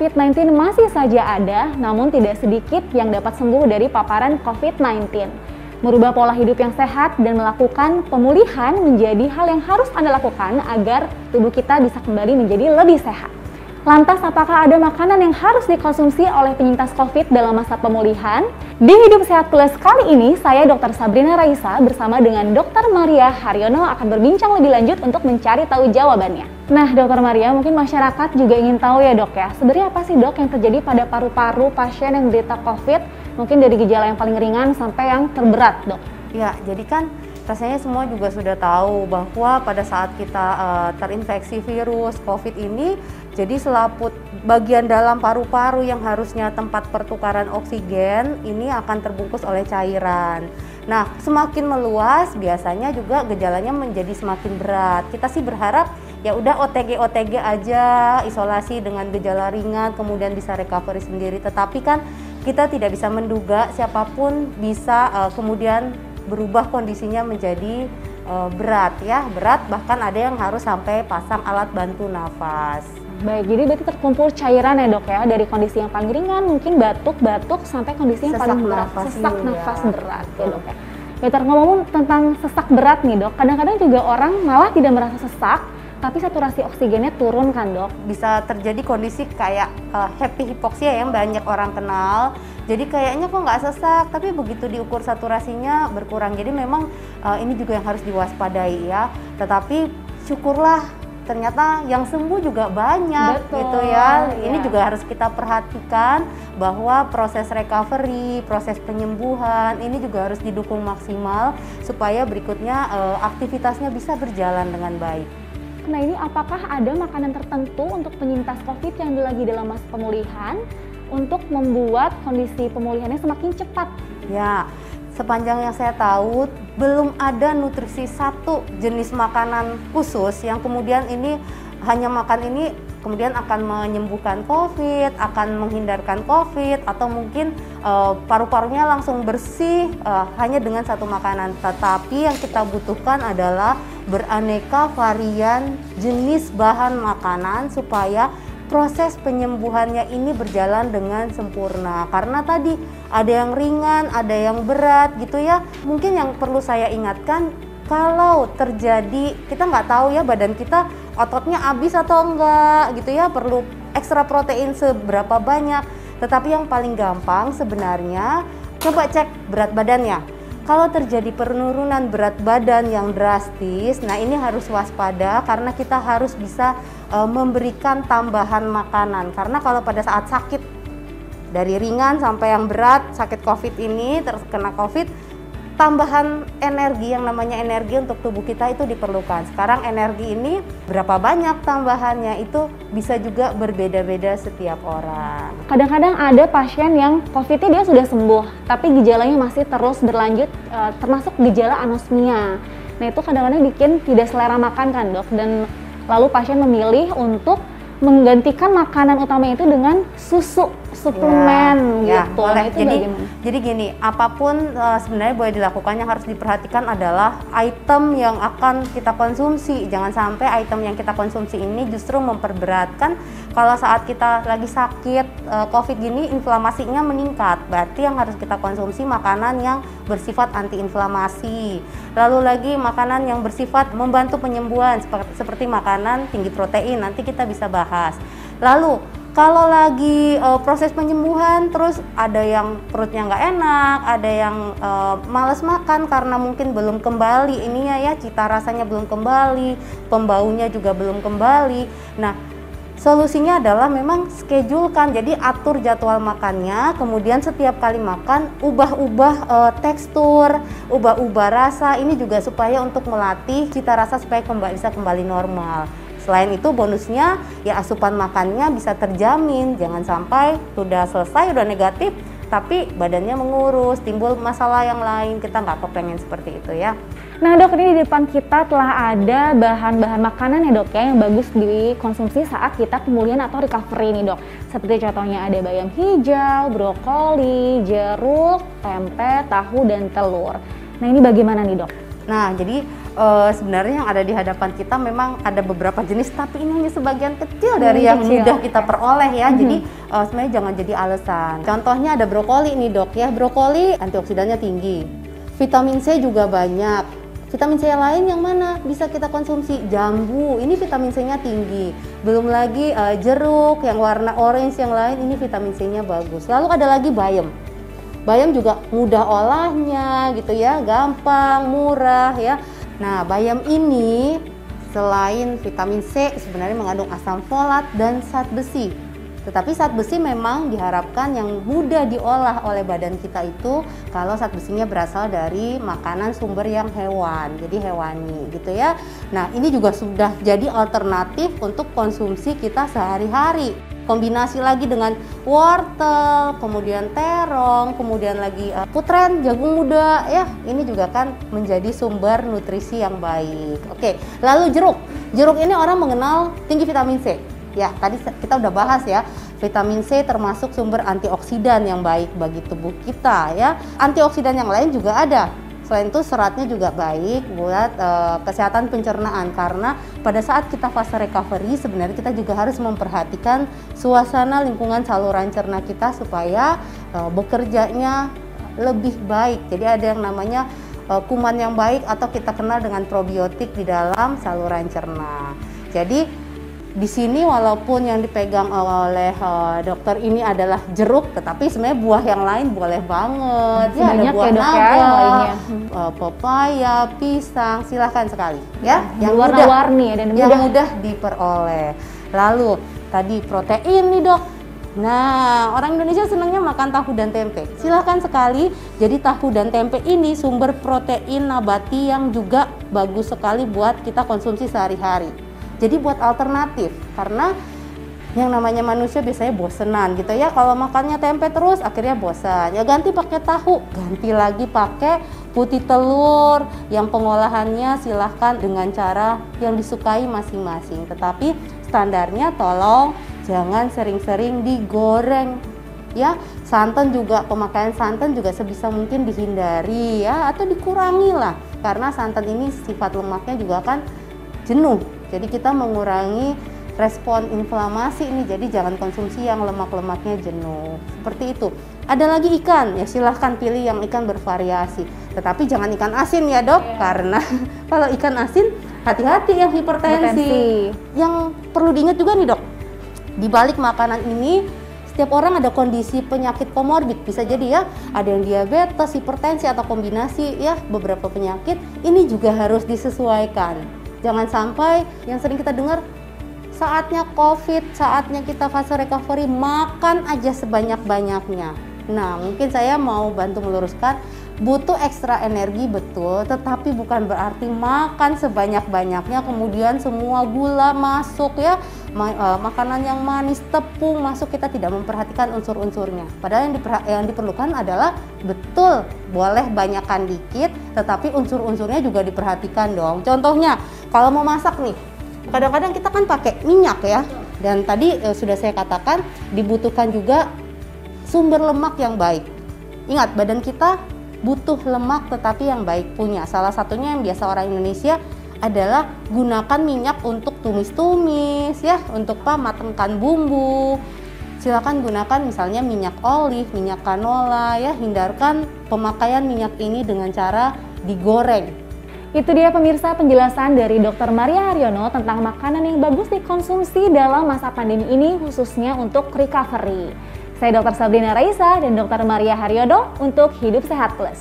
COVID-19 masih saja ada, namun tidak sedikit yang dapat sembuh dari paparan COVID-19. Merubah pola hidup yang sehat dan melakukan pemulihan menjadi hal yang harus Anda lakukan agar tubuh kita bisa kembali menjadi lebih sehat. Lantas, apakah ada makanan yang harus dikonsumsi oleh penyintas COVID dalam masa pemulihan? Di Hidup Sehat Plus kali ini, saya Dr. Sabrina Raisa bersama dengan Dr. Maria Haryono akan berbincang lebih lanjut untuk mencari tahu jawabannya. Nah, Dr. Maria, mungkin masyarakat juga ingin tahu ya dok ya, sebenarnya apa sih dok yang terjadi pada paru-paru pasien yang menderita COVID? Mungkin dari gejala yang paling ringan sampai yang terberat dok. Ya, jadi kan rasanya semua juga sudah tahu bahwa pada saat kita terinfeksi virus COVID ini, jadi selaput bagian dalam paru-paru yang harusnya tempat pertukaran oksigen ini akan terbungkus oleh cairan. Nah, semakin meluas biasanya juga gejalanya menjadi semakin berat. Kita sih berharap ya udah OTG aja, isolasi dengan gejala ringan, kemudian bisa recovery sendiri. Tetapi kan kita tidak bisa menduga siapapun bisa kemudian berubah kondisinya menjadi berat bahkan ada yang harus sampai pasang alat bantu nafas. Baik, jadi berarti terkumpul cairan ya dok ya, dari kondisi yang paling ringan mungkin batuk sampai kondisi yang paling berat, sesak nafas berat ya dok ya. Dokter, ngomong tentang sesak berat nih dok, kadang-kadang juga orang malah tidak merasa sesak tapi saturasi oksigennya turun kan dok? Bisa terjadi kondisi kayak happy hypoxia yang banyak orang kenal. Jadi kayaknya kok nggak sesak, tapi begitu diukur saturasinya berkurang. Jadi memang ini juga yang harus diwaspadai ya. Tetapi syukurlah ternyata yang sembuh juga banyak. Betul, gitu ya. Ini juga harus kita perhatikan bahwa proses recovery, proses penyembuhan ini juga harus didukung maksimal supaya berikutnya aktivitasnya bisa berjalan dengan baik. Nah, ini apakah ada makanan tertentu untuk penyintas COVID yang lagi dalam masa pemulihan untuk membuat kondisi pemulihannya semakin cepat? Ya, sepanjang yang saya tahu belum ada nutrisi satu jenis makanan khusus yang kemudian ini hanya makan ini kemudian akan menyembuhkan COVID, akan menghindarkan COVID, atau mungkin paru-parunya langsung bersih hanya dengan satu makanan. Tetapi yang kita butuhkan adalah beraneka varian jenis bahan makanan supaya proses penyembuhannya ini berjalan dengan sempurna. Karena tadi ada yang ringan, ada yang berat gitu ya. Mungkin yang perlu saya ingatkan, kalau terjadi kita nggak tahu ya badan kita ototnya habis atau enggak gitu ya, perlu ekstra protein seberapa banyak. Tetapi yang paling gampang sebenarnya coba cek berat badannya. Kalau terjadi penurunan berat badan yang drastis, nah ini harus waspada karena kita harus bisa memberikan tambahan makanan. Karena kalau pada saat sakit dari ringan sampai yang berat, sakit COVID ini, terkena COVID, tambahan energi yang namanya energi untuk tubuh kita itu diperlukan. Sekarang energi ini berapa banyak tambahannya itu bisa juga berbeda-beda setiap orang. Kadang-kadang ada pasien yang COVID-nya dia sudah sembuh, tapi gejalanya masih terus berlanjut, termasuk gejala anosmia. Nah itu kadang-kadang bikin tidak selera makan kan dok, dan lalu pasien memilih untuk menggantikan makanan utamanya itu dengan susu, suplemen gitu. Boleh. Nah, itu jadi gini, apapun sebenarnya boleh dilakukan, yang harus diperhatikan adalah item yang akan kita konsumsi. Jangan sampai item yang kita konsumsi ini justru memperberatkan. Kalau saat kita lagi sakit COVID gini, inflamasinya meningkat. Berarti yang harus kita konsumsi makanan yang bersifat antiinflamasi. Lalu lagi makanan yang bersifat membantu penyembuhan seperti makanan tinggi protein. Nanti kita bisa bahas. Lalu kalau lagi proses penyembuhan terus ada yang perutnya nggak enak, ada yang males makan karena mungkin belum kembali ininya ya, cita rasanya belum kembali, pembaunya juga belum kembali. Nah, solusinya adalah memang schedulekan, jadi atur jadwal makannya, kemudian setiap kali makan ubah-ubah tekstur, ubah-ubah rasa, ini juga supaya untuk melatih cita rasa supaya bisa kembali normal. Selain itu bonusnya ya asupan makannya bisa terjamin, jangan sampai sudah selesai, udah negatif, tapi badannya mengurus, timbul masalah yang lain, kita nggak kepengen seperti itu ya. Nah dok, ini di depan kita telah ada bahan-bahan makanan ya dok ya, yang bagus dikonsumsi saat kita pemulihan atau recovery nih dok. Seperti contohnya ada bayam hijau, brokoli, jeruk, tempe, tahu, dan telur. Nah ini bagaimana nih dok? Nah jadi sebenarnya yang ada di hadapan kita memang ada beberapa jenis, tapi ini hanya sebagian kecil dari yang mudah kita peroleh ya. Jadi sebenarnya jangan jadi alasan. Contohnya ada brokoli nih dok ya, brokoli antioksidannya tinggi, vitamin C juga banyak. Vitamin C yang lain yang mana bisa kita konsumsi? Jambu, ini vitamin C-nya tinggi. Belum lagi jeruk yang warna orange yang lain, ini vitamin C-nya bagus. Lalu ada lagi bayam. Bayam juga mudah olahnya gitu ya, gampang, murah ya. Nah, bayam ini selain vitamin C sebenarnya mengandung asam folat dan zat besi. Tetapi zat besi memang diharapkan yang mudah diolah oleh badan kita itu kalau zat besinya berasal dari makanan sumber yang hewan, jadi hewani gitu ya. Nah, ini juga sudah jadi alternatif untuk konsumsi kita sehari-hari. Kombinasi lagi dengan wortel, kemudian terong, kemudian lagi putren, jagung muda ya. Ini juga kan menjadi sumber nutrisi yang baik. Oke, lalu jeruk. Jeruk ini orang mengenal tinggi vitamin C. Ya, tadi kita udah bahas ya, vitamin C termasuk sumber antioksidan yang baik bagi tubuh kita ya. Antioksidan yang lain juga ada. Selain itu seratnya juga baik buat kesehatan pencernaan, karena pada saat kita fase recovery sebenarnya kita juga harus memperhatikan suasana lingkungan saluran cerna kita supaya bekerjanya lebih baik. Jadi ada yang namanya kuman yang baik atau kita kenal dengan probiotik di dalam saluran cerna. Jadi di sini walaupun yang dipegang oleh dokter ini adalah jeruk, tetapi sebenarnya buah yang lain boleh banget. Ya, ada buah naga, pepaya, pisang, silahkan sekali. Ya, yang warna-warni dan mudah diperoleh. Lalu tadi protein nih dok. Nah, orang Indonesia senangnya makan tahu dan tempe. Silahkan sekali. Jadi tahu dan tempe ini sumber protein nabati yang juga bagus sekali buat kita konsumsi sehari-hari. Jadi buat alternatif, karena yang namanya manusia biasanya bosenan gitu ya, kalau makannya tempe terus akhirnya bosan. Ya ganti pakai tahu, ganti lagi pakai putih telur yang pengolahannya silahkan dengan cara yang disukai masing-masing. Tetapi standarnya tolong jangan sering-sering digoreng. Ya, santan juga, pemakaian santan juga sebisa mungkin dihindari ya, atau dikurangi lah, karena santan ini sifat lemaknya juga kan jenuh. Jadi kita mengurangi respon inflamasi ini, jadi jangan konsumsi yang lemak-lemaknya jenuh. Seperti itu. Ada lagi ikan, ya silahkan pilih yang ikan bervariasi. Tetapi jangan ikan asin ya dok, karena kalau ikan asin hati-hati yang hipertensi. Yang perlu diingat juga nih dok, di balik makanan ini setiap orang ada kondisi penyakit komorbid, bisa jadi ya ada yang diabetes, hipertensi atau kombinasi ya beberapa penyakit. Ini juga harus disesuaikan. Jangan sampai yang sering kita dengar, saatnya COVID, saatnya kita fase recovery, makan aja sebanyak-banyaknya. Nah, mungkin saya mau bantu meluruskan, butuh ekstra energi betul, tetapi bukan berarti makan sebanyak-banyaknya kemudian semua gula masuk ya, makanan yang manis, tepung masuk, kita tidak memperhatikan unsur-unsurnya. Padahal yang diperlukan adalah betul boleh banyakkan dikit, tetapi unsur-unsurnya juga diperhatikan dong. Contohnya, kalau mau masak nih, kadang-kadang kita kan pakai minyak ya, dan tadi sudah saya katakan dibutuhkan juga sumber lemak yang baik. Ingat, badan kita butuh lemak tetapi yang baik punya. Salah satunya yang biasa orang Indonesia adalah gunakan minyak untuk tumis-tumis ya, untuk matangkan bumbu. Silakan gunakan misalnya minyak olive, minyak canola ya, hindarkan pemakaian minyak ini dengan cara digoreng. Itu dia pemirsa penjelasan dari Dr. Maria Haryono tentang makanan yang bagus dikonsumsi dalam masa pandemi ini khususnya untuk recovery. Saya Dr. Sabrina Raisa dan Dr. Maria Haryono untuk Hidup Sehat Plus.